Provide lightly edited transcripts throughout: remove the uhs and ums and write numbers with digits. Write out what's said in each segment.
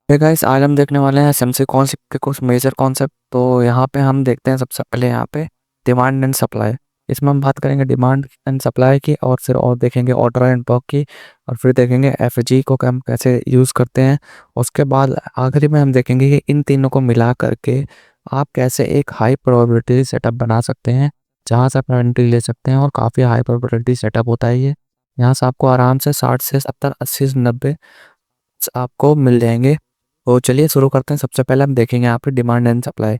Guys आज हम देखने वाले हैं एसएमसी कॉन्सेप्ट के कुछ मेजर कॉन्सेप्ट। तो यहाँ पे हम देखते हैं सबसे पहले यहाँ पे डिमांड एंड सप्लाई। इसमें हम बात करेंगे डिमांड एंड सप्लाई की, और फिर और देखेंगे ऑर्डर एंड वर्क की, और फिर देखेंगे एफजी को हम कैसे यूज़ करते हैं। उसके बाद आखिरी में हम देखेंगे कि इन तीनों को मिला करके आप कैसे एक हाई प्रोबेबिलिटी सेटअप बना सकते हैं, जहाँ से आप एंट्री ले सकते हैं। और काफ़ी हाई प्रोबेबिलिटी सेटअप होता है ये। यहाँ से आपको आराम से 60 से 70 80 से 90 आपको मिल जाएंगे। तो चलिए शुरू करते हैं। सबसे पहले हम देखेंगे यहाँ पे डिमांड एंड सप्लाई।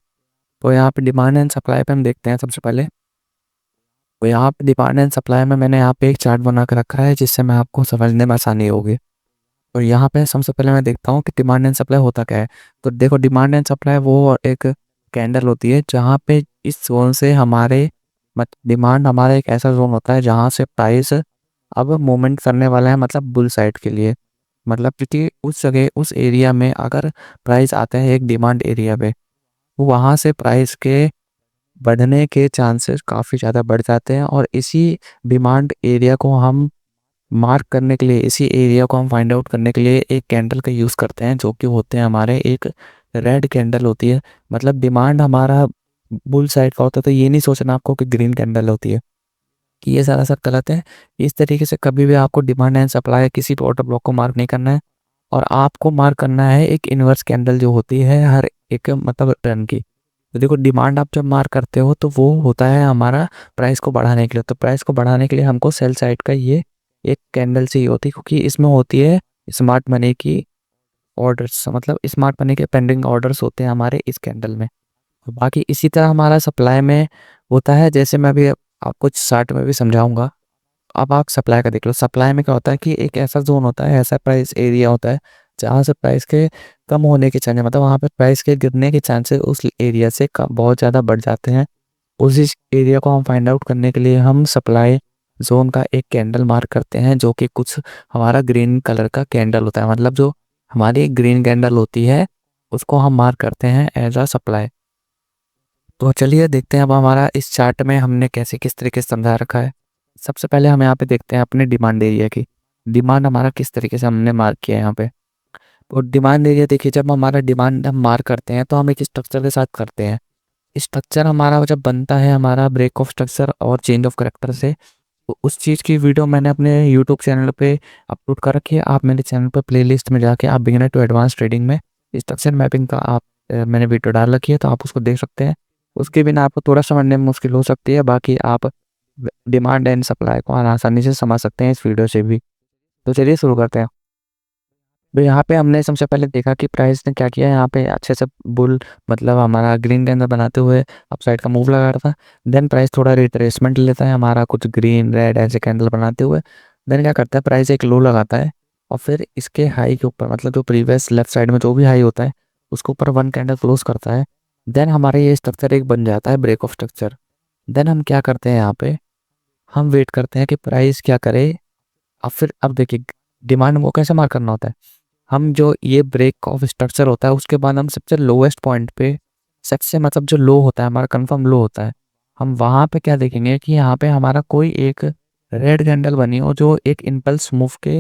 तो यहाँ पे डिमांड एंड सप्लाई पे हम देखते हैं सबसे पहले। तो यहाँ पे डिमांड एंड सप्लाई में मैंने यहाँ पे एक चार्ट बना कर रखा है, जिससे मैं आपको समझने में आसानी होगी। तो यहाँ पे सबसे पहले मैं देखता हूँ कि डिमांड एंड सप्लाई होता क्या है। तो देखो, डिमांड एंड सप्लाई वो एक कैंडल होती है जहाँ पे इस जोन से हमारे डिमांड, हमारा एक ऐसा जोन होता है जहाँ से प्राइस अब मूवमेंट करने वाला है, मतलब बुल साइड के लिए। मतलब क्योंकि उस जगह, उस एरिया में अगर प्राइस आते हैं एक डिमांड एरिया पे, तो वहाँ से प्राइस के बढ़ने के चांसेस काफ़ी ज़्यादा बढ़ जाते हैं। और इसी डिमांड एरिया को हम मार्क करने के लिए, इसी एरिया को हम फाइंड आउट करने के लिए एक कैंडल का यूज़ करते हैं, जो कि होते हैं हमारे एक रेड कैंडल होती है। मतलब डिमांड हमारा बुल साइड का होता है, तो ये नहीं सोचना आपको कि ग्रीन कैंडल होती है, कि ये सारा सब गलत है। इस तरीके से कभी भी आपको डिमांड एंड सप्लाई किसी भी ऑर्डर ब्लॉक को मार्क नहीं करना है। और आपको मार्क करना है एक इन्वर्स कैंडल जो होती है हर एक मतलब टर्न की। तो देखो, डिमांड आप जब मार्क करते हो तो वो होता है हमारा प्राइस को बढ़ाने के लिए। तो प्राइस को बढ़ाने के लिए हमको सेल साइड का ये एक कैंडल चाहिए होती है, क्योंकि इसमें होती है स्मार्ट मनी की ऑर्डर्स, मतलब स्मार्ट मनी के पेंडिंग ऑर्डर्स होते हैं हमारे इस कैंडल में। तो बाकी इसी तरह हमारा सप्लाई में होता है, जैसे मैं अभी आपको चार्ट में भी समझाऊंगा। अब आप सप्लाई का देख लो। सप्लाई में क्या होता है कि एक ऐसा जोन होता है, ऐसा प्राइस एरिया होता है जहाँ से प्राइस के कम होने के चांसेस, मतलब वहाँ पे प्राइस के गिरने के चांसेस उस एरिया से बहुत ज़्यादा बढ़ जाते हैं। उसी एरिया को हम फाइंड आउट करने के लिए हम सप्लाई जोन का एक कैंडल मार्क करते हैं, जो कि कुछ हमारा ग्रीन कलर का कैंडल होता है। मतलब जो हमारी ग्रीन कैंडल होती है उसको हम मार्क करते हैं एज अ सप्लाई। तो चलिए देखते हैं अब हमारा इस चार्ट में हमने कैसे किस तरीके से समझा रखा है। सबसे पहले हम यहाँ पे देखते हैं अपने डिमांड एरिया की। डिमांड हमारा किस तरीके से हमने मार्क किया है यहाँ पे। तो डिमांड एरिया देखिए, जब हमारा डिमांड हम मार्क करते हैं तो हम एक स्ट्रक्चर के साथ करते हैं। स्ट्रक्चर हमारा जब बनता है, हमारा ब्रेक ऑफ स्ट्रक्चर और चेंज ऑफ करेक्टर से, तो उस चीज़ की वीडियो मैंने अपने यूट्यूब चैनल पे अपलोड कर रखी है। आप मेरे चैनल पर प्लेलिस्ट में जाके आप बिगिनर टू एडवांस ट्रेडिंग में स्ट्रक्चर मैपिंग का आप मैंने वीडियो डाल रखी है, तो आप उसको देख सकते हैं। उसके बिना आपको थोड़ा समझने में मुश्किल हो सकती है, बाकी आप डिमांड एंड सप्लाई को आसानी से समझ सकते हैं इस वीडियो से भी। तो चलिए शुरू करते हैं। तो यहाँ पे हमने सबसे पहले देखा कि प्राइस ने क्या किया, यहाँ पे अच्छे से बुल, मतलब हमारा ग्रीन कैंडल बनाते हुए अपसाइड का मूव लगा रहा था। देन प्राइस थोड़ा रिट्रेसमेंट लेता है हमारा कुछ ग्रीन रेड ऐसे कैंडल बनाते हुए। देन क्या करता है, प्राइस एक लो लगाता है, और फिर इसके हाई के ऊपर, मतलब जो प्रीवियस लेफ्ट साइड में जो भी हाई होता है उसके ऊपर वन कैंडल क्लोज करता है। देन हमारा ये स्ट्रक्चर एक बन जाता है ब्रेक ऑफ स्ट्रक्चर। देन हम क्या करते हैं, यहाँ पे हम वेट करते हैं कि प्राइस क्या करे। अब देखिए, डिमांड को कैसे मार्क करना होता है। हम जो ये ब्रेक ऑफ स्ट्रक्चर होता है उसके बाद हम सबसे लोवेस्ट पॉइंट पे, सबसे मतलब जो लो होता है हमारा कंफर्म लो होता है, हम वहाँ पे क्या देखेंगे कि यहाँ पे हमारा कोई एक रेड कैंडल बनी हो जो एक इम्पल्स मूव के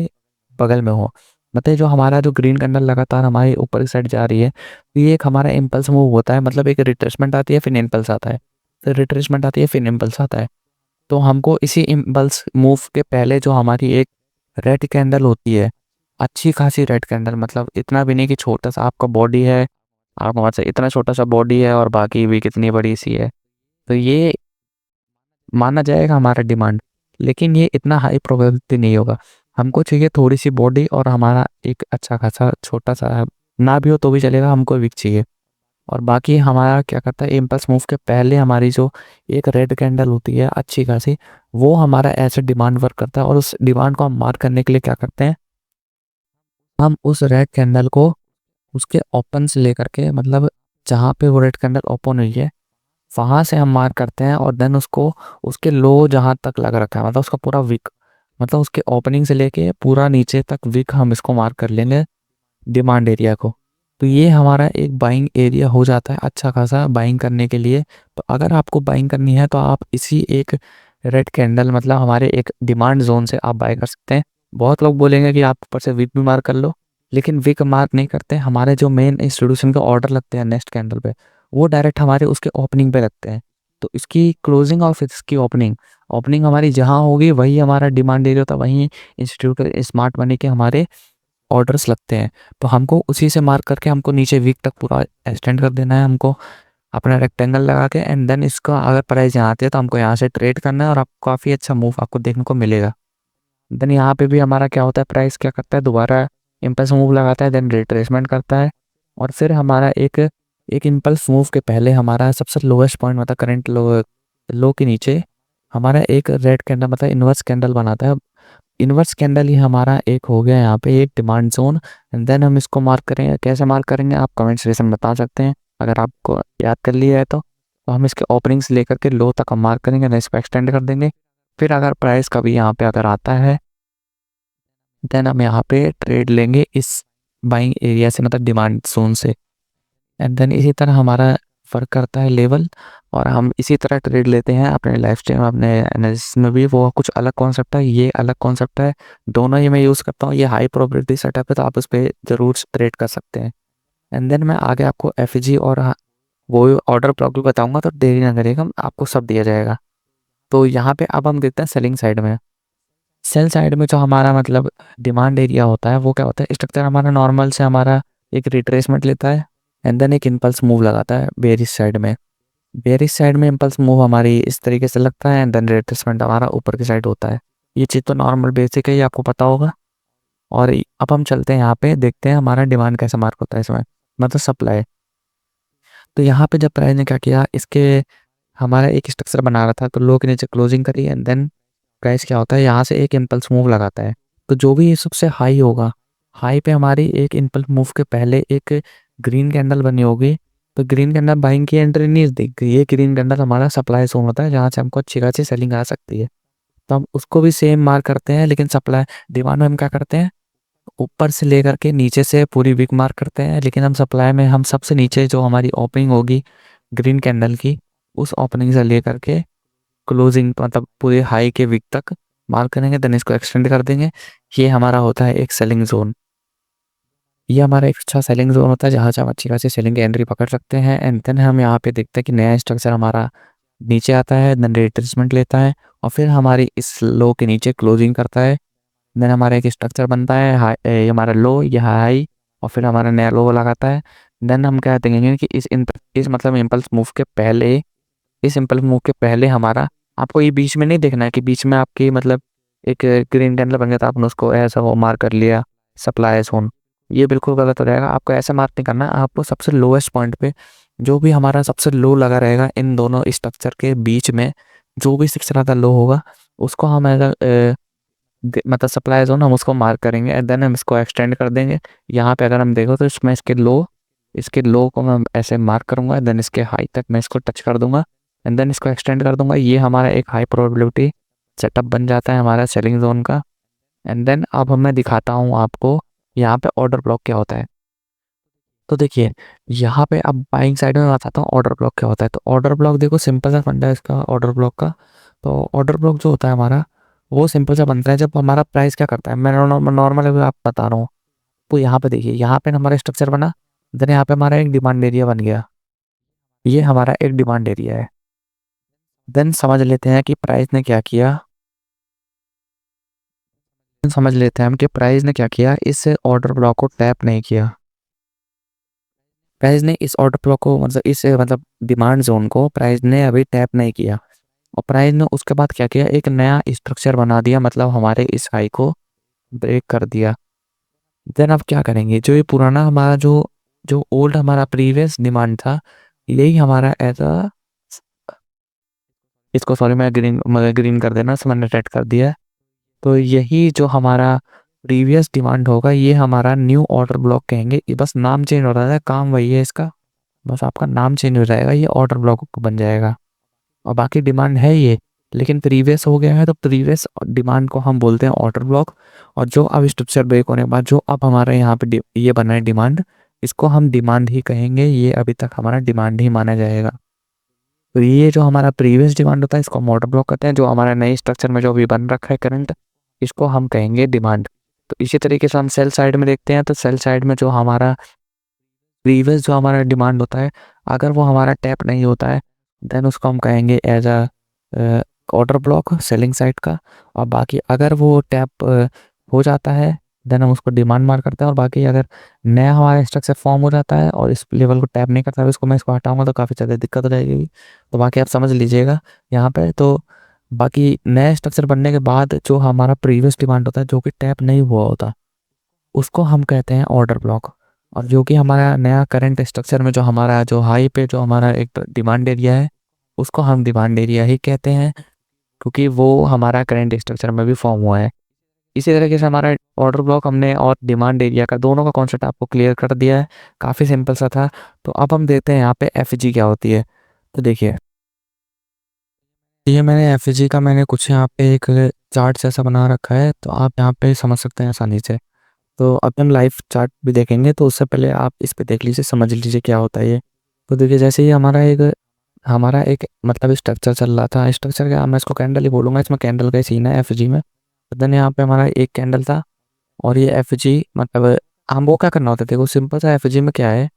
बगल में हो। मतलब जो हमारा जो ग्रीन कैंडल लगातार हमारी ऊपर की साइड जा रही है, तो ये एक हमारा इम्पल्स मूव होता है। मतलब एक रिट्रेसमेंट आती है, फिर इम्पल्स आता है, फिर रिट्रेसमेंट आती है, फिर इम्पल्स आता है। तो हमको इसी इम्पल्स मूव के पहले जो हमारी एक रेड कैंडल होती है, अच्छी खासी रेड कैंडल, मतलब इतना भी नहीं कि छोटा सा आपका बॉडी है, आप वहाँ से इतना छोटा सा बॉडी है और बाकी भी कितनी बड़ी सी है, तो ये माना जाएगा हमारा डिमांड। लेकिन ये इतना हाई प्रोबेबिलिटी नहीं होगा। हमको चाहिए थोड़ी सी बॉडी और हमारा एक अच्छा खासा छोटा सा, ना भी हो तो भी चलेगा, हमको विक चाहिए। और बाकी हमारा क्या करता है, इम्पल्स मूव के पहले हमारी जो एक रेड कैंडल होती है अच्छी खासी, वो हमारा ऐसे डिमांड वर्क करता है। और उस डिमांड को हम मार्क करने के लिए क्या करते हैं, हम उस रेड कैंडल को उसके ओपन से लेकर के, मतलब जहाँ पे वो रेड कैंडल ओपन हुई है वहाँ से हम मार्क करते हैं। और देन उसको उसके लो जहाँ तक लग रखा है, मतलब उसका पूरा विक, मतलब उसके ओपनिंग से लेके पूरा नीचे तक विक हम इसको मार्क कर लेंगे डिमांड एरिया को। तो ये हमारा एक बाइंग एरिया हो जाता है अच्छा खासा बाइंग करने के लिए। तो अगर आपको बाइंग करनी है तो आप इसी एक रेड कैंडल, मतलब हमारे एक डिमांड जोन से आप बाय कर सकते हैं। बहुत लोग बोलेंगे कि आप ऊपर से विक भी मार्क कर लो, लेकिन विक मार्क नहीं करते। हमारे जो मेन इंस्टीट्यूशन के ऑर्डर लगते हैं नेक्स्ट कैंडल पे, वो डायरेक्ट हमारे उसके ओपनिंग पे लगते हैं। तो इसकी क्लोजिंग और फिर इसकी ओपनिंग, ओपनिंग हमारी जहाँ होगी वही हमारा डिमांड एरिया होता है, वहीं इंस्टीट्यूट स्मार्ट मनी के हमारे ऑर्डर्स लगते हैं। तो हमको उसी से मार्क करके हमको नीचे वीक तक पूरा एक्सटेंड कर देना है, हमको अपना रेक्टेंगल लगा के। एंड देन इसका अगर प्राइस यहाँ आती है तो हमको यहाँ से ट्रेड करना है और आपको काफ़ी अच्छा मूव आपको देखने को मिलेगा। देन यहाँ पे भी हमारा क्या होता है, प्राइस क्या करता है, दोबारा इम्पल्स मूव लगाता है, देन रिट्रेसमेंट करता है। और फिर हमारा एक एक इम्पल्स मूव के पहले हमारा सबसे लोएस्ट पॉइंट मतलब करंट लो लो के नीचे हमारा एक रेड कैंडल मतलब इन्वर्स कैंडल बनाता है। इन्वर्स कैंडल ही हमारा एक हो गया यहाँ पे एक डिमांड जोन। एंड देन हम इसको मार्क करेंगे, कैसे मार्क करेंगे आप कमेंट सेक्शन में बता सकते हैं। अगर आपको याद कर लिया है तो हम इसके ओपनिंग से लेकर के लो तक हम मार्क करेंगे, देन इसको एक्सटेंड कर देंगे। फिर अगर प्राइस कभी यहाँ पे अगर आता है देन हम यहाँ पे ट्रेड लेंगे इस बाइंग एरिया से मतलब डिमांड जोन से। एंड देन इसी तरह हमारा फ़र्क करता है लेवल, और हम इसी तरह ट्रेड लेते हैं अपने लाइफ स्टाइल में, अपने एनालिसिस में भी। वो कुछ अलग कॉन्सेप्ट है, ये अलग कॉन्सेप्ट है, दोनों ही मैं यूज़ करता हूँ। ये हाई प्रोबेबिलिटी सेटअप है तो आप उस पर ज़रूर ट्रेड कर सकते हैं। एंड देन मैं आगे आपको एफजी और वो ऑर्डर ब्लॉक भी बताऊंगा, तो देरी ना करिएगा, आपको सब दिया जाएगा। तो यहाँ पे अब हम देखते हैं सेलिंग साइड में। सेल साइड में जो हमारा मतलब डिमांड एरिया होता है वो क्या होता है, स्ट्रक्चर हमारा नॉर्मल से हमारा एक रिट्रेसमेंट लेता है एंड देन एक इम्पल्स मूव लगाता है बेरिश साइड में। बेरिश साइड में इम्पल्स मूव हमारी इस तरीके से लगता है एंड देन रिट्रेसमेंट हमारा ऊपर की साइड होता है। ये चीज़ तो नॉर्मल बेसिक है, ये आपको पता होगा। और अब हम चलते हैं यहाँ पे, देखते हैं हमारा डिमांड कैसे मार्क होता है इसमें, मतलब सप्लाई। तो यहाँ पे जब प्राइस ने क्या किया, इसके हमारा एक स्ट्रक्चर बना रहा था तो लो के नीचे क्लोजिंग करी एंड देन प्राइस क्या होता है यहाँ से एक इम्पल्स मूव लगाता है। तो जो भी सबसे हाई होगा, हाई पे हमारी एक इम्पल्स मूव के पहले एक ग्रीन कैंडल बनी होगी। तो ग्रीन कैंडल बाइंग की एंट्री नहीं देगी, ये ग्रीन कैंडल हमारा सप्लाई जोन होता है जहाँ से हमको अच्छी खासी सेलिंग आ सकती है। तो हम उसको भी सेम मार्क करते हैं, लेकिन सप्लाई डिमांड में हम क्या करते हैं, ऊपर से लेकर के नीचे से पूरी वीक मार्क करते हैं। लेकिन हम सप्लाई में हम सबसे नीचे जो हमारी ओपनिंग होगी ग्रीन कैंडल की, उस ओपनिंग से लेकर के क्लोजिंग मतलब पूरे हाई के वीक तक मार्क करेंगे, देन इसको एक्सटेंड कर देंगे। ये हमारा होता है एक सेलिंग जोन। ये हमारा एक अच्छा सेलिंग जोन होता है जहाँ से हम अच्छी खासी सेलिंग की एंट्री पकड़ सकते हैं। एंड देन हम यहाँ पे देखते हैं कि नया स्ट्रक्चर हमारा नीचे आता है, देन रिट्रेसमेंट लेता है और फिर हमारी इस लो के नीचे क्लोजिंग करता है। देन हमारा एक स्ट्रक्चर बनता है हाई, ये हमारा लो, ये हाई, और फिर हमारा नया लो लगाता है। देन हम क्या देखेंगे कि इस मतलब इम्पल्स मूव के पहले, इस इम्पल्स मूव के पहले हमारा, आपको ये बीच में नहीं देखना है कि बीच में आपकी मतलब एक ग्रीन कैंडल बन गया था आपने उसको ऐसा वो मार्क कर लिया सप्लाई जोन, ये बिल्कुल गलत हो जाएगा। आपको ऐसा मार्क नहीं करना है, आपको सबसे लोएस्ट पॉइंट पे जो भी हमारा सबसे लो लगा रहेगा इन दोनों स्ट्रक्चर के बीच में, जो भी सबसे ज़्यादा लो होगा उसको हम ऐसा मतलब सप्लाई जोन हम उसको मार्क करेंगे एंड देन हम इसको एक्सटेंड कर देंगे। यहाँ पे अगर हम देखो तो इसमें इसके लो को मैं ऐसे मार्क करूंगा, देन इसके हाई तक मैं इसको टच कर दूंगा एंड देन इसको एक्सटेंड कर दूंगा। ये हमारा एक हाई प्रोबेबिलिटी सेटअप बन जाता है हमारा सेलिंग जोन का। एंड देन अब मैं दिखाता हूँ आपको यहाँ पे ऑर्डर ब्लॉक क्या होता है। तो देखिए यहाँ पे अब बाइंग साइड में बताता हूँ ऑर्डर ब्लॉक क्या होता है। तो ऑर्डर ब्लॉक देखो सिंपल सा फंडा है इसका ऑर्डर ब्लॉक का। तो ऑर्डर ब्लॉक जो होता है हमारा वो सिंपल सा बनता है जब हमारा प्राइस क्या करता है, मैं नॉर्मल अभी आप बता रहा हूँ। तो यहाँ पे देखिए, यहाँ पे हमारा स्ट्रक्चर बना, देन यहाँ पे हमारा एक डिमांड एरिया बन गया, ये हमारा एक डिमांड एरिया है। देन समझ लेते हैं कि प्राइस ने क्या किया, समझ लेते हैं हम कि प्राइस ने क्या किया, इस ऑर्डर ब्लॉक को टैप नहीं किया। प्राइस ने इस ऑर्डर ब्लॉक को मतलब इस मतलब डिमांड जोन को प्राइस ने अभी टैप नहीं किया। और प्राइस ने उसके बाद क्या किया, एक नया स्ट्रक्चर बना दिया, मतलब हमारे इस हाई को ब्रेक कर दिया। देन अब क्या करेंगे, जो ये पुराना हमारा जो जो ओल्ड हमारा प्रीवियस डिमांड था, यही हमारा ऐसा, इसको सॉरी मैं ग्रीन कर देना, मैंने रेड कर दिया। तो यही जो हमारा प्रीवियस डिमांड होगा ये हमारा न्यू ऑर्डर ब्लॉक कहेंगे। ये बस नाम चेंज हो रहा है, काम वही है इसका, बस आपका नाम चेंज हो जाएगा, ये ऑर्डर ब्लॉक बन जाएगा। और बाकी डिमांड है ये, लेकिन प्रीवियस हो गया है तो प्रीवियस डिमांड को हम बोलते हैं ऑर्डर ब्लॉक। और जो अब स्ट्रक्चर ब्रेक होने के बाद जो अब हमारे यहाँ पे ये बना है डिमांड, इसको हम डिमांड ही कहेंगे, ये अभी तक हमारा डिमांड ही माना जाएगा। तो ये जो हमारा प्रीवियस डिमांड होता है इसको हम ऑर्डर ब्लॉक कहते हैं, जो हमारा नए स्ट्रक्चर में जो भी बन रखा है करंट, इसको हम कहेंगे डिमांड। तो इसी तरीके से हम सेल साइड में देखते हैं, तो सेल साइड में जो हमारा प्रीवियस जो हमारा डिमांड होता है, अगर वो हमारा टैप नहीं होता है देन उसको हम कहेंगे as a order block selling side का। और बाकी अगर वो टैप हो जाता है देन हम उसको डिमांड मार्क करते हैं। और बाकी अगर नया हमारा स्ट्रक्चर फॉर्म हो जाता है और इस लेवल को टैप नहीं करता है, इसको मैं इसको हटाऊंगा तो काफ़ी ज़्यादा दिक्कत हो जाएगी। तो बाकी आप समझ लीजिएगा यहाँ पे। तो बाकी नया स्ट्रक्चर बनने के बाद जो हमारा प्रीवियस डिमांड होता है जो कि टैप नहीं हुआ होता, उसको हम कहते हैं ऑर्डर ब्लॉक। और जो कि हमारा नया करंट स्ट्रक्चर में जो हमारा जो हाई पे जो हमारा एक डिमांड एरिया है, उसको हम डिमांड एरिया ही कहते हैं, क्योंकि वो हमारा करंट स्ट्रक्चर में भी फॉर्म हुआ है। इसी तरीके से हमारा ऑर्डर ब्लॉक हमने और डिमांड एरिया का दोनों का कॉन्सेप्ट आपको क्लियर कर दिया है। काफ़ी सिंपल सा था। तो अब हम देखते हैं यहाँ पे एफ क्या होती है। तो देखिए, ये मैंने एफ का मैंने कुछ यहाँ पे एक चार्ट जैसा बना रखा है, तो आप यहाँ पे समझ सकते हैं आसानी से। तो अब हम लाइव चार्ट भी देखेंगे, तो उससे पहले आप इस पे देख लीजिए, समझ लीजिए क्या होता है ये। तो देखिए, जैसे ही हमारा एक मतलब स्ट्रक्चर चल रहा था, स्ट्रक्चर का मैं इसको कैंडल ही बोलूँगा, इसमें कैंडल का ही सीन है एफ में। तो देन यहाँ पे हमारा एक कैंडल था और ये एफ मतलब हमको क्या करना होता है, देखो सिंपल सा एफ में क्या है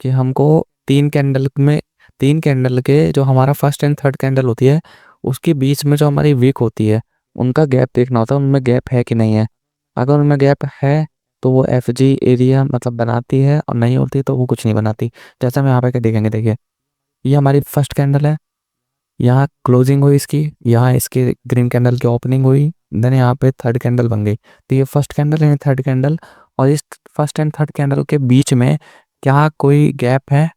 कि हमको तीन कैंडल के जो हमारा फर्स्ट एंड थर्ड कैंडल होती है उसके बीच में जो हमारी वीक होती है उनका गैप देखना होता है, उनमें गैप है कि नहीं है। अगर उनमें गैप है तो वो एफ एरिया मतलब बनाती है, और नहीं होती तो वो कुछ नहीं बनाती। जैसा हम यहाँ पे देखेंगे, देखिए ये हमारी फर्स्ट कैंडल है, यहाँ क्लोजिंग हुई इसकी, यहाँ इसके ग्रीन कैंडल की ओपनिंग हुई, देन यहाँ पे थर्ड कैंडल बन गई। तो ये फर्स्ट कैंडल है, थर्ड कैंडल, और इस फर्स्ट एंड थर्ड कैंडल के बीच में क्या कोई गैप है?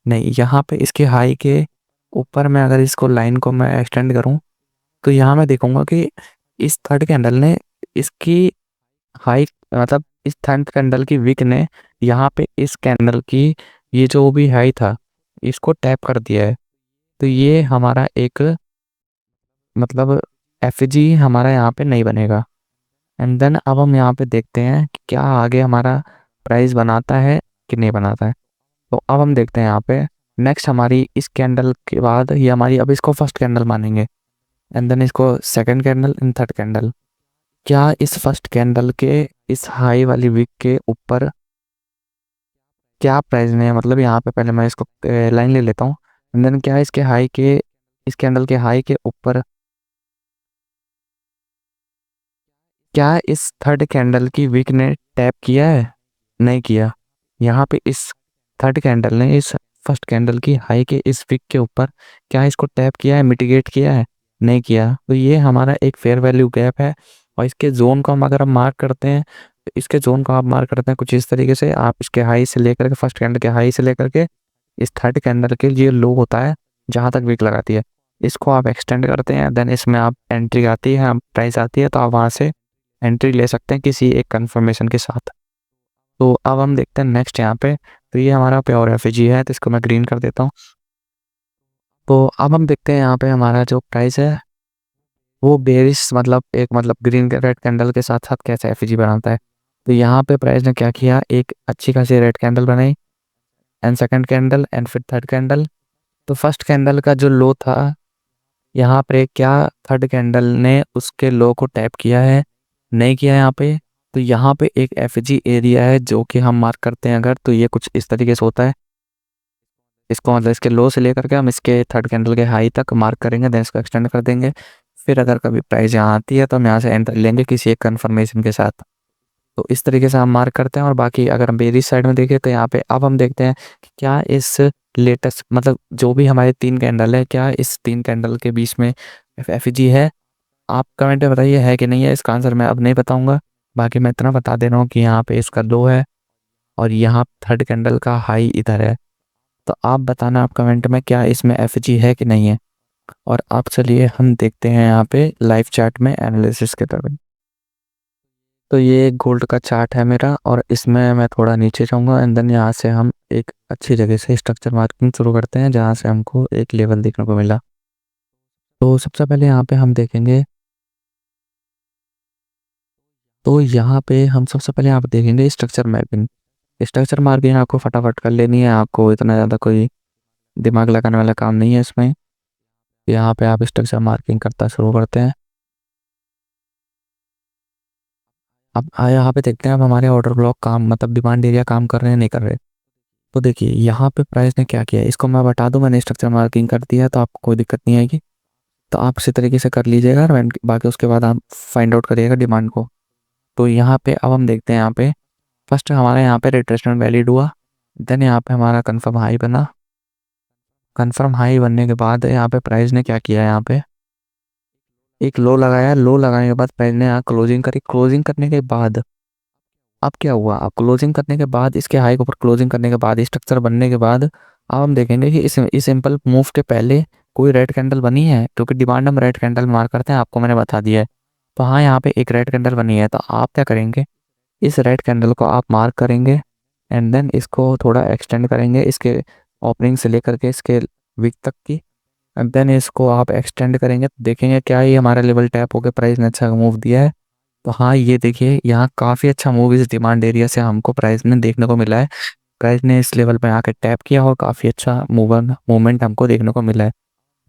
नहीं। यहाँ पे इसके हाई के ऊपर में अगर इसको लाइन को मैं एक्सटेंड करूँ तो यहाँ मैं देखूंगा कि इस थर्ड कैंडल ने इसकी हाई मतलब इस थर्ड कैंडल की विक ने यहाँ पे इस कैंडल की ये जो भी हाई था इसको टैप कर दिया है। तो ये हमारा एक मतलब एफ हमारा यहाँ पे नहीं बनेगा। एंड देन अब हम यहाँ पे देखते हैं कि क्या आगे हमारा प्राइस बनाता है कि नहीं बनाता है। तो अब हम देखते हैं यहाँ पे नेक्स्ट हमारी इस कैंडल के बाद ये हमारी, अब इसको फर्स्ट कैंडल मानेंगे एंड देन इसको second candle and third candle. क्या इस फर्स्ट कैंडल के इस हाई वाली विक के ऊपर क्या प्राइस ने, मतलब यहाँ पे पहले मैं इसको लाइन ले लेता हूँ। एंड देन क्या इसके हाई के इस कैंडल के हाई के ऊपर क्या इस थर्ड कैंडल की विक ने टैप किया है? नहीं किया। यहाँ पे इस थर्ड कैंडल ने इस फर्स्ट कैंडल की हाई के इस विक के ऊपर क्या इसको टैप किया है, मिटिगेट किया है? नहीं किया। तो ये हमारा एक फेयर वैल्यू गैप है। और इसके जोन को हम अगर हम मार्क करते हैं तो इसके जोन को आप मार्क करते हैं कुछ इस तरीके से, आप इसके हाई से लेकर के फर्स्ट कैंडल के हाई से लेकर के इस थर्ड कैंडल के ये लो होता है जहाँ तक विक लगाती है, इसको आप एक्सटेंड करते हैं। देन इसमें आप एंट्री आती है, प्राइस आती है, तो आप वहाँ से एंट्री ले सकते हैं किसी एक कंफर्मेशन के साथ। तो अब हम देखते हैं नेक्स्ट यहाँ पे। तो ये हमारा प्योर एफ है, तो इसको मैं ग्रीन कर देता हूँ। तो अब हम देखते हैं यहाँ पे हमारा जो प्राइस है वो बेरिश मतलब एक मतलब ग्रीन रेड कैंडल के साथ साथ कैसे एफ बनाता है। तो यहाँ पे प्राइस ने क्या किया, एक अच्छी खासी रेड कैंडल बनाई एंड सेकंड कैंडल एंड फिर थर्ड कैंडल। तो फर्स्ट कैंडल का जो लो था यहाँ पे क्या थर्ड कैंडल ने उसके लो को टैप किया है? नहीं किया यहाँ पे। तो यहाँ पे एक एफ एरिया है जो कि हम मार्क करते हैं अगर, तो ये कुछ इस तरीके से होता है। इसको मतलब इसके लो से लेकर के हम इसके थर्ड कैंडल के हाई तक मार्क करेंगे, देन इसको एक्सटेंड कर देंगे। फिर अगर कभी प्राइस यहाँ आती है तो हम यहाँ से एंटर लेंगे किसी एक कन्फर्मेशन के साथ। तो इस तरीके से हम मार्क करते हैं। और बाकी अगर हम बेरिश साइड में देखें तो यहाँ पे अब हम देखते हैं कि क्या इस लेटेस्ट मतलब जो भी हमारे तीन कैंडल है, क्या इस तीन कैंडल के बीच में एफ है? आप कमेंट में बताइए है कि नहीं है। इसका आंसर मैं अब नहीं बताऊंगा, बाकी मैं इतना बता दे रहा हूँ कि यहाँ पे इसका लो है और यहाँ थर्ड कैंडल का हाई इधर है। तो आप बताना आप कमेंट में क्या इसमें एफ है कि नहीं है। और आप चलिए हम देखते हैं यहाँ पे लाइव चार्ट में एनालिसिस के तरफ। तो ये एक गोल्ड का चार्ट है मेरा, और इसमें मैं थोड़ा नीचे जाऊंगा एंड देन यहाँ से हम एक अच्छी जगह से स्ट्रक्चर मार्किंग शुरू करते हैं जहाँ से हमको एक लेवल देखने को मिला। तो सबसे पहले यहाँ पे हम देखेंगे, तो यहाँ पे हम सबसे पहले आप देखेंगे स्ट्रक्चर मैपिंग। स्ट्रक्चर मार्किंग आपको फटाफट कर लेनी है, आपको इतना ज़्यादा कोई दिमाग लगाने वाला काम नहीं है इसमें। यहाँ पे आप स्ट्रक्चर मार्किंग करता शुरू करते हैं। अब यहाँ पे देखते हैं अब हमारे ऑर्डर ब्लॉक काम मतलब डिमांड एरिया काम कर रहे हैं नहीं कर रहे। तो देखिए यहाँ पे प्राइस ने क्या किया है, इसको मैं बता दूं, मैंने स्ट्रक्चर मार्किंग कर दिया तो आपको कोई दिक्कत नहीं आएगी। तो आप इसी तरीके से कर लीजिएगा और बाकी उसके बाद आप फाइंड आउट करिएगा डिमांड को। तो यहाँ पे अब हम देखते हैं यहाँ पे फर्स्ट हमारा यहाँ पे रिट्रेसमेंट वैलिड हुआ, देन यहाँ पे हमारा कन्फर्म हाई बना। कन्फर्म हाई बनने के बाद यहाँ पे प्राइस ने क्या किया, यहाँ पे एक लो लगाया, लो लगाने के बाद प्राइस ने यहाँ क्लोजिंग करी। क्लोजिंग करने के बाद अब क्या हुआ, अब क्लोजिंग करने के बाद इसके हाई के ऊपर क्लोजिंग करने के बाद स्ट्रक्चर बनने के बाद अब हम देखेंगे कि इस सिंपल मूव के पहले कोई रेड कैंडल बनी है, क्योंकि डिमांड हम रेड कैंडल मार्क करते हैं, आपको मैंने बता दिया है। तो हाँ यहाँ पे एक रेड कैंडल बनी है, तो आप क्या करेंगे, इस रेड कैंडल को आप मार्क करेंगे एंड देन इसको थोड़ा एक्सटेंड करेंगे इसके ओपनिंग से लेकर के इसके वीक तक की। एंड देन इसको आप एक्सटेंड करेंगे तो देखेंगे क्या ये हमारा लेवल टैप होकर प्राइस ने अच्छा मूव दिया है। तो हाँ ये देखिए यहाँ काफ़ी अच्छा मूव इस डिमांड एरिया से हमको प्राइस में देखने को मिला है। प्राइस ने इस लेवल पर आकर टैप किया और काफ़ी अच्छा मूवमेंट हमको देखने को मिला है।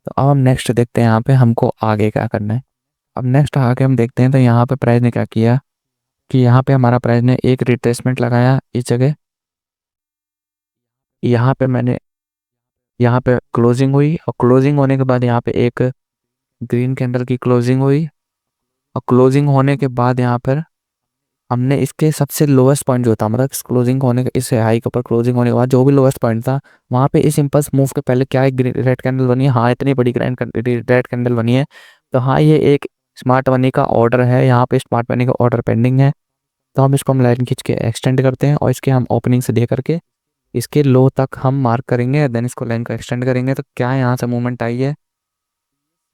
तो अब हम नेक्स्ट देखते हैं यहाँ पे हमको आगे क्या करना है। अब नेक्स्ट आगे हम देखते हैं तो यहाँ पे प्राइस ने क्या किया कि यहाँ पे हमारा प्राइस ने एक रिट्रेसमेंट लगाया इस जगह। यहाँ पे मैंने यहाँ पे क्लोजिंग हुई और क्लोजिंग होने के बाद यहाँ पे एक ग्रीन कैंडल की क्लोजिंग हुई और क्लोजिंग होने के बाद यहाँ पर हमने इसके सबसे लोएस्ट पॉइंट जो था, मतलब क्लोजिंग होने के इस हाई के ऊपर क्लोजिंग होने के बाद जो भी लोएस्ट पॉइंट था वहाँ पे इस इम्पल्स मूव के पहले क्या एक रेड कैंडल बनी है। हाँ इतनी बड़ी रेड कैंडल बनी है। तो हाँ ये एक स्मार्ट मनी का ऑर्डर है, यहाँ पे स्मार्ट मनी का ऑर्डर पेंडिंग है। तो हम इसको हम लाइन खींच के एक्सटेंड करते हैं और इसके हम ओपनिंग से दे करके इसके लो तक हम मार्क करेंगे, देन इसको लाइन का एक्सटेंड करेंगे। तो क्या यहाँ से मूवमेंट आई है,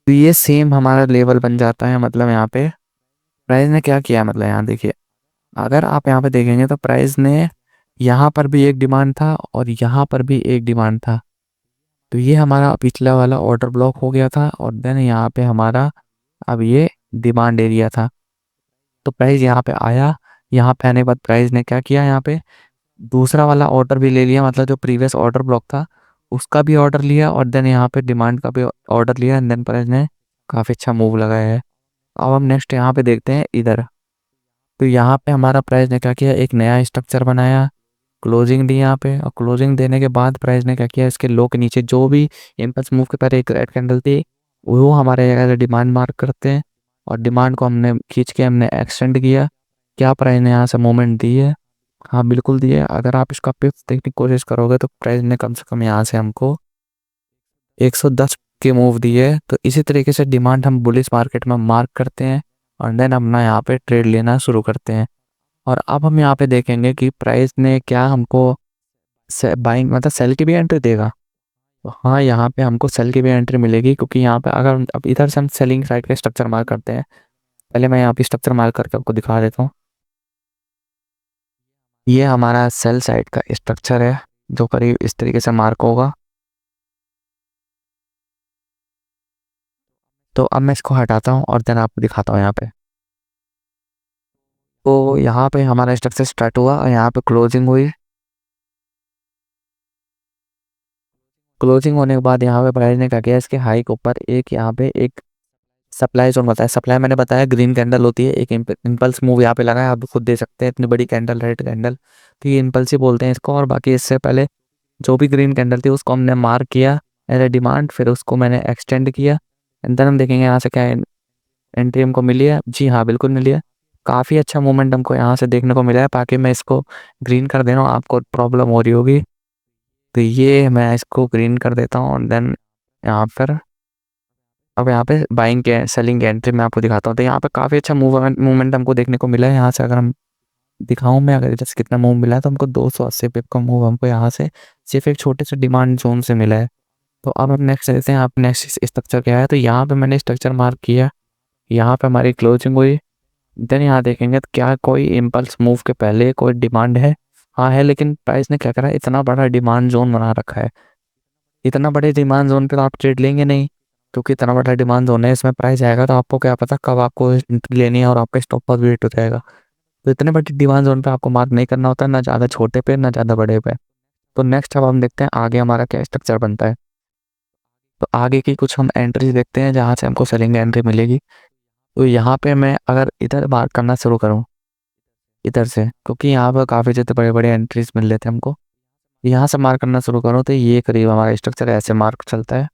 तो ये सेम हमारा लेवल बन जाता है। मतलब यहाँ पे प्राइस ने क्या किया, मतलब यहाँ देखिए अगर आप यहाँ पे देखेंगे तो प्राइस ने यहाँ पर भी एक डिमांड था और यहाँ पर भी एक डिमांड था। तो ये हमारा पिछला वाला ऑर्डर ब्लॉक हो गया था और देन यहाँ पे हमारा अब ये डिमांड एरिया था। तो प्राइस यहाँ पे आया, यहाँ पे आने के बाद प्राइस ने क्या किया, यहाँ पे दूसरा वाला ऑर्डर भी ले लिया, मतलब जो प्रीवियस ऑर्डर ब्लॉक था उसका भी ऑर्डर लिया और देन यहाँ पे डिमांड का भी ऑर्डर लिया एंड देन प्राइस ने काफ़ी अच्छा मूव लगाया है। अब हम नेक्स्ट यहाँ पे देखते हैं इधर। तो यहाँ पे हमारा प्राइस ने क्या किया, एक नया स्ट्रक्चर बनाया, क्लोजिंग दी यहाँ पे और क्लोजिंग देने के बाद प्राइस ने क्या किया, इसके लो के नीचे जो भी इम्पल्स मूव के पहले एक रेड कैंडल थी वो हमारे जगह डिमांड मार्क करते हैं और डिमांड को हमने खींच के हमने एक्सटेंड किया। क्या प्राइस ने यहाँ से मूवमेंट दी है, हाँ बिल्कुल दी है। अगर आप इसका पिप्स देखने की कोशिश करोगे तो प्राइस ने कम से कम यहाँ से हमको 110 के मूव दिए। तो इसी तरीके से डिमांड हम बुलिश मार्केट में मार्क करते हैं और देन अपना यहाँ पे ट्रेड लेना शुरू करते हैं। और अब हम यहाँ पे देखेंगे कि प्राइस ने क्या हमको बाइंग मतलब सेल की भी एंट्री देगा। तो हाँ यहाँ पे हमको सेल की भी एंट्री मिलेगी, क्योंकि यहाँ पे अगर अब इधर से हम सेलिंग साइड का स्ट्रक्चर मार्क करते हैं। पहले मैं यहाँ पे स्ट्रक्चर मार्क करके आपको दिखा देता हूँ। ये हमारा सेल साइड का स्ट्रक्चर है जो करीब इस तरीके से मार्क होगा। तो अब मैं इसको हटाता हूँ और देन आपको दिखाता हूँ यहाँ पे। तो यहाँ पे हमारा स्ट्रक्चर स्टार्ट हुआ और यहाँ पे क्लोजिंग हुई। क्लोजिंग होने के बाद यहाँ पे प्राइस ने क्या किया, इसके हाई के ऊपर एक यहाँ पे एक सप्लाई जोन बताया। सप्लाई मैंने बताया ग्रीन कैंडल होती है, एक इम्पल्स मूव यहाँ पे लगा है, आप खुद दे सकते हैं, इतनी बड़ी कैंडल रेड कैंडल, तो ये इम्पल्स ही बोलते हैं इसको। और बाकी इससे पहले जो भी ग्रीन कैंडल थी उसको हमने मार्क किया एज ए डिमांड, फिर उसको मैंने एक्सटेंड किया एंड देन हम देखेंगे यहाँ से क्या एंट्री हमको मिली है। जी हाँ बिल्कुल मिली है, काफ़ी अच्छा मूवमेंट हमको यहाँ से देखने को मिला है। बाकी मैं इसको ग्रीन कर दे रहा हूँ, आपको प्रॉब्लम हो रही होगी, तो ये मैं इसको ग्रीन कर देता हूँ और देन यहाँ पर अब यहाँ पे बाइंग के सेलिंग की एंट्री मैं आपको दिखाता हूँ। तो यहाँ पे काफ़ी अच्छा मूवमेंट हमको देखने को मिला है। यहाँ से अगर हम दिखाऊँ मैं, अगर जैसे कितना मूव मिला है तो हमको 280 पिप का मूव हमको यहाँ से सिर्फ एक छोटे से डिमांड जोन से मिला है। तो अब हम नेक्स्ट देखते हैं, आप नेक्स्ट स्ट्रक्चर क्या है। तो यहाँ पे मैंने स्ट्रक्चर मार्क किया, यहाँ पे हमारी क्लोजिंग हुई। देन यहाँ देखेंगे तो क्या कोई इम्पल्स मूव के पहले कोई डिमांड है, हाँ है, लेकिन प्राइस ने क्या करा, इतना बड़ा डिमांड जोन बना रखा है। इतना बड़े डिमांड जोन पे तो आप ट्रेड लेंगे नहीं, क्योंकि इतना बड़ा डिमांड जोन है, इसमें प्राइस आएगा तो आपको क्या पता कब आपको एंट्री लेनी है और आपका स्टॉप लॉस भी हिट हो जाएगा। तो इतने बड़े डिमांड जोन पे आपको मार्क नहीं करना होता, ना ज़्यादा छोटे पे ना ज़्यादा बड़े पे। तो नेक्स्ट अब हम देखते हैं आगे हमारा क्या स्ट्रक्चर बनता है। तो आगे की कुछ हम एंट्रीज देखते हैं जहाँ से हमको सेलिंग एंट्री मिलेगी। तो यहाँ पे मैं अगर इधर मार्क करना शुरू करूँ इधर से, क्योंकि यहाँ पर काफ़ी ज़्यादा बड़े-बड़े एंट्रीज़ मिल रहे थे हमको। यहाँ से मार्क करना शुरू करो तो ये करीब हमारा स्ट्रक्चर ऐसे मार्क चलता है।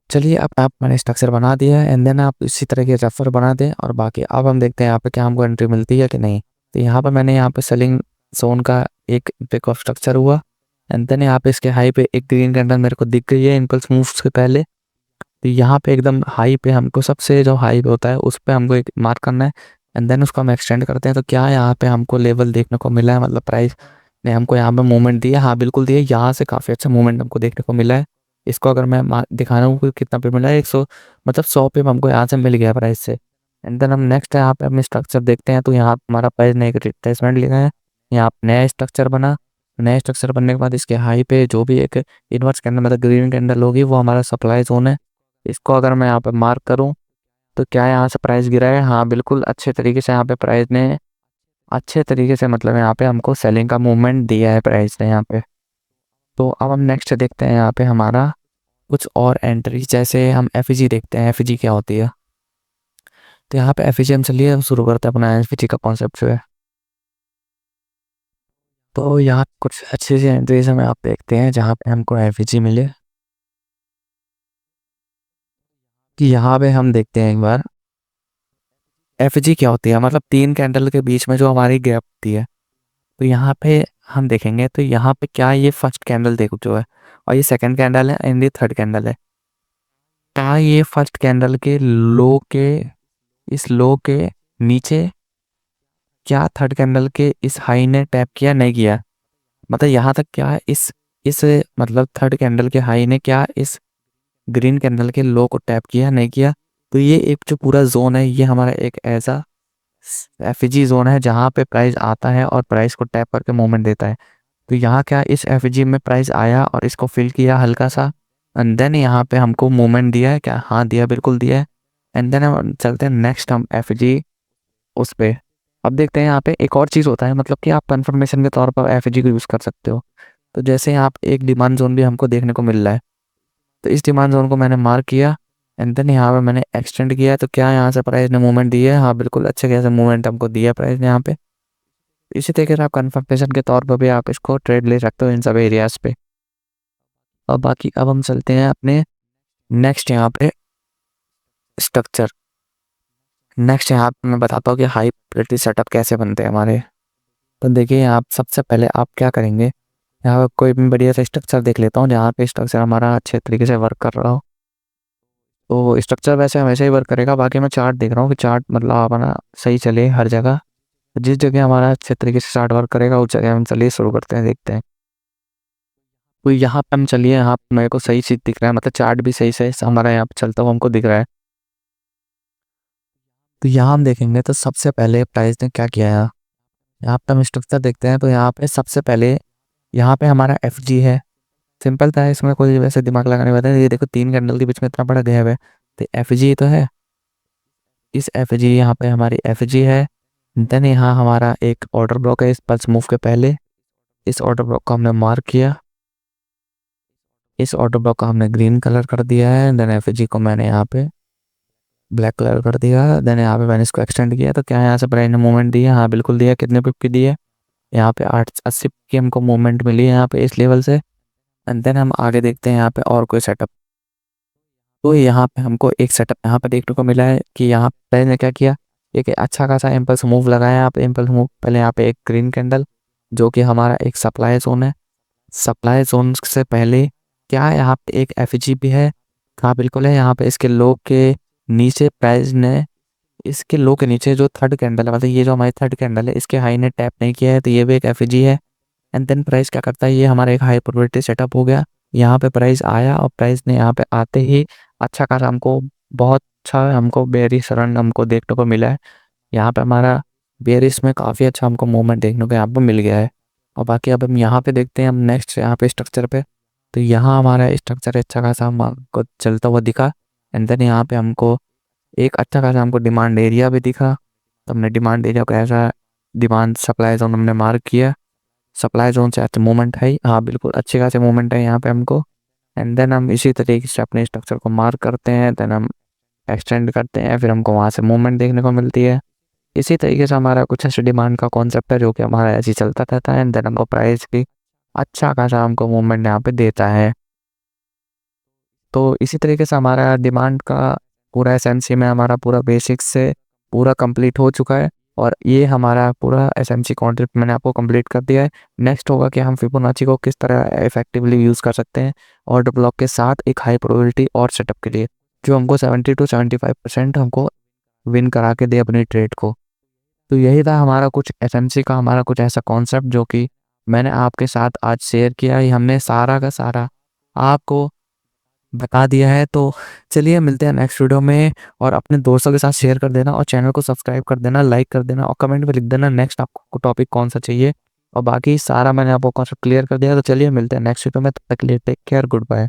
चलिए अब आप मैंने स्ट्रक्चर बना दिया है एंड देन आप इसी तरह के रेफर बना दें और बाकी अब हम देखते हैं यहाँ पे क्या हमको एंट्री मिलती है कि नहीं। तो यहाँ पर मैंने यहाँ पे सेलिंग ज़ोन का एक ब्रेक ऑफ स्ट्रक्चर हुआ एंड देन यहाँ पे इसके हाई पे एक ग्रीन कैंडल मेरे को दिख गई है इम्पल्स मूव्स के पहले। तो यहाँ पे एकदम हाई पे हमको सबसे जो हाई पे होता है उस पे हमको एक मार्क करना है एंड देन उसको हम एक्सटेंड करते हैं। तो क्या यहाँ पे हमको लेवल देखने को मिला है, मतलब प्राइस ने हमको यहाँ पे मूवमेंट दी है। हाँ बिल्कुल दी है, यहाँ से काफ़ी अच्छा मूवमेंट हमको देखने को मिला है। इसको अगर मैं दिखा रहा हूँ कि कितना पे मिला है 100, मतलब 100 पे हमको यहाँ से मिल गया प्राइस से। एंड देन हम नेक्स्ट यहाँ पे अपने स्ट्रक्चर देखते हैं। तो यहाँ हमारा प्राइस ने एक रिट्रेसमेंट लिखा है, यहाँ नया स्ट्रक्चर बना। नया स्ट्रक्चर बनने के बाद इसके हाई पे जो भी एक इन्वर्स कैंडल मतलब ग्रीन कैंडल होगी वो हमारा सप्लाई जोन है। इसको अगर मैं यहाँ पे मार्क करूँ तो क्या यहाँ से प्राइस गिरा है? हाँ बिल्कुल अच्छे तरीके से यहाँ पे प्राइस ने अच्छे तरीके से मतलब यहाँ पे हमको सेलिंग का मूवमेंट दिया है प्राइस ने यहाँ पे। तो अब हम नेक्स्ट देखते हैं यहाँ पे हमारा कुछ और एंट्री, जैसे हम एफईजी देखते हैं। एफईजी क्या होती है? तो यहाँ पे एफईजी हम चलिए हम शुरू करते हैं अपना एफईजी का कॉन्सेप्ट जो है। तो यहाँ कुछ अच्छी सी एंट्रीज हमें आप देखते हैं जहाँ पे हमको एफईजी मिले। कि यहाँ पे हम देखते हैं एक बार एफईजी क्या होती है, मतलब 3 कैंडल के बीच में जो हमारी गैप होती है। तो यहाँ पे हम देखेंगे तो यहाँ पे क्या ये फर्स्ट कैंडल देख जो है और ये सेकंड कैंडल है एंड ये थर्ड कैंडल है। क्या ये फर्स्ट कैंडल के लो के इस लो के नीचे क्या थर्ड कैंडल के इस हाई ने टैप किया? नहीं किया। मतलब यहाँ तक क्या है इस मतलब थर्ड कैंडल के हाई ने क्या इस ग्रीन कैंडल के लो को टैप किया? नहीं किया। तो ये एक जो पूरा जोन है ये हमारा एक ऐसा एफईजी जोन है जहाँ पे प्राइस आता है और प्राइस को टैप करके मूवमेंट देता है। तो यहाँ क्या इस एफईजी में प्राइस आया और इसको फिल किया हल्का सा एंड देन यहाँ पे हमको मूवमेंट दिया है क्या? हाँ दिया, बिल्कुल दिया है। एंड देन हम चलते हैं नेक्स्ट हम एफईजी उस पे। अब देखते हैं यहाँ पे एक और चीज़ होता है, मतलब कि आप कंफर्मेशन के तौर पर एफईजी को यूज़ कर सकते हो। तो जैसे यहाँ पे एक डिमांड जोन भी हमको देखने को मिल रहा है। तो इस डिमांड जोन को मैंने मार्क किया एंड देन यहाँ पे मैंने एक्सटेंड किया। तो क्या यहाँ से प्राइस ने मूवमेंट दी है? हाँ बिल्कुल अच्छे खासे मूवमेंट हमको दिया प्राइस ने यहाँ पे। इसी तरीके से आप कंफर्मेशन के तौर पर भी आप इसको ट्रेड ले सकते हो इन सब एरियाज पे। और बाकी अब हम चलते हैं अपने नेक्स्ट यहाँ पे स्ट्रक्चर। नेक्स्ट यहाँ पे मैं बताता हूँ कि हाई प्रियोरिटी सेटअप कैसे बनते हैं हमारे। तो देखिए आप सबसे पहले आप क्या करेंगे, यहाँ पे कोई भी बढ़िया सा स्ट्रक्चर देख लेता हूँ जहाँ पे स्ट्रक्चर हमारा अच्छे तरीके से वर्क कर रहा हो। तो स्ट्रक्चर वैसे हमेशा ही वर्क करेगा, बाकी मैं चार्ट देख रहा हूँ कि चार्ट मतलब अपना सही चले हर जगह। जिस जगह हमारा अच्छे तरीके से चार्ट वर्क करेगा उस जगह हम चलिए शुरू करते हैं, देखते हैं। तो यहाँ पे हम चलिए, यहाँ पे मेरे को सही चीज़ दिख रहा है, मतलब चार्ट भी सही से हमारा यहाँ पे चलता हुआ हमको दिख रहा है। तो यहाँ हम देखेंगे तो सबसे पहले प्राइस ने क्या किया है, यहाँ पे हम स्ट्रक्चर देखते हैं। तो यहाँ पे सबसे पहले यहाँ पे हमारा एफ जी है। सिंपल था, इसमें कोई वैसे दिमाग लगाने वाला नहीं। ये देखो 3 कैंडल के बीच में इतना बड़ा गैप है, तो एफ जी तो है। इस एफ जी यहाँ पे हमारी एफ जी है। देन यहाँ हमारा एक ऑर्डर ब्लॉक है इस पल्स मूव के पहले। इस ऑर्डर ब्लॉक को हमने मार्क किया, इस ऑर्डर ब्लॉक का हमने ग्रीन कलर कर दिया है। देन एफ जी को मैंने यहाँ पे ब्लैक कलर कर दिया। देन यहाँ पे मैंने इसको एक्सटेंड किया। तो क्या यहाँ से प्राइस ने मूवमेंट दी है? हाँ बिल्कुल दिया। कितने पिप की दी है? यहाँ पे 880 की हमको मूवमेंट मिली है यहाँ पे इस लेवल से। एंड देन हम आगे देखते हैं यहाँ पे और कोई सेटअप। तो यहाँ पे हमको एक सेटअप यहाँ पे देखने को मिला है कि यहाँ पे ने क्या किया, एक अच्छा खासा इम्पल्स मूव लगाया यहाँ पे। इम्पल्स मूव पहले यहाँ पे एक ग्रीन कैंडल जो कि हमारा एक सप्लाई जोन है। सप्लाई जोन से पहले क्या है, यहाँ पे एक एफ भी है। हाँ बिल्कुल है। यहाँ पे इसके लो के नीचे प्राइस ने इसके लो के नीचे जो थर्ड कैंडल है, मतलब ये जो हमारी थर्ड कैंडल है इसके हाई ने टैप नहीं किया है, तो ये भी एक एफ है। एंड देन प्राइस क्या करता है, ये हमारा एक हाई प्रोबेबिलिटी सेटअप हो गया। यहाँ पे प्राइस आया और प्राइस ने यहाँ पे आते ही अच्छा खासा हमको बहुत अच्छा हमको बेयरिश रन हमको देखने को मिला है। यहाँ पे हमारा बेयरिश में काफ़ी अच्छा हमको मूवमेंट देखने को यहाँ पे मिल गया है। और बाकी अब हम यहाँ पे देखते हैं हम नेक्स्ट यहाँ पे स्ट्रक्चर पे। तो यहाँ हमारा स्ट्रक्चर अच्छा खासा हमको चलता हुआ दिखा। एंड देन यहाँ पे हमको एक अच्छा खासा हमको डिमांड एरिया भी दिखा। तो हमने डिमांड एरिया को ऐसा डिमांड सप्लाई जोन हमने मार्क किया। सप्लाई जोन से अच्छा मूवमेंट है, हाँ बिल्कुल अच्छे खासे मूवमेंट है यहाँ पे हमको। एंड देन हम इसी तरीके से अपने स्ट्रक्चर को मार्क करते हैं। देन हम एक्सटेंड करते हैं, फिर हमको वहाँ से मूवमेंट देखने को मिलती है। इसी तरीके से हमारा कुछ ऐसे डिमांड का कॉन्सेप्ट है जो कि हमारा ऐसे ही चलता रहता है, एंड देन हमको प्राइस की अच्छा खासा हमको मूवमेंट यहाँ पे देता है। तो इसी तरीके से हमारा डिमांड का पूरा एसएमसी में हमारा पूरा बेसिक्स से पूरा कंप्लीट हो चुका है, और ये हमारा पूरा एसएमसी कॉन्सेप्ट मैंने आपको कंप्लीट कर दिया है। नेक्स्ट होगा कि हम फिबोनाची को किस तरह इफेक्टिवली यूज़ कर सकते हैं ऑर्डर ब्लॉक के साथ एक हाई प्रोबेबिलिटी और सेटअप के लिए, जो हमको 70 to 75% हमको विन करा के दे अपनी ट्रेड को। तो यही था हमारा कुछ एसएमसी का हमारा कुछ ऐसा कॉन्सेप्ट जो कि मैंने आपके साथ आज शेयर किया है। हमने सारा का सारा आपको बता दिया है। तो चलिए मिलते हैं नेक्स्ट वीडियो में, और अपने दोस्तों के साथ शेयर कर देना, और चैनल को सब्सक्राइब कर देना, लाइक कर देना, और कमेंट में लिख देना नेक्स्ट आपको टॉपिक कौन सा चाहिए। और बाकी सारा मैंने आपको कॉन्सेप्ट क्लियर कर दिया। तो चलिए मिलते हैं नेक्स्ट वीडियो में, तब तक के लिए टेक केयर, गुड बाय।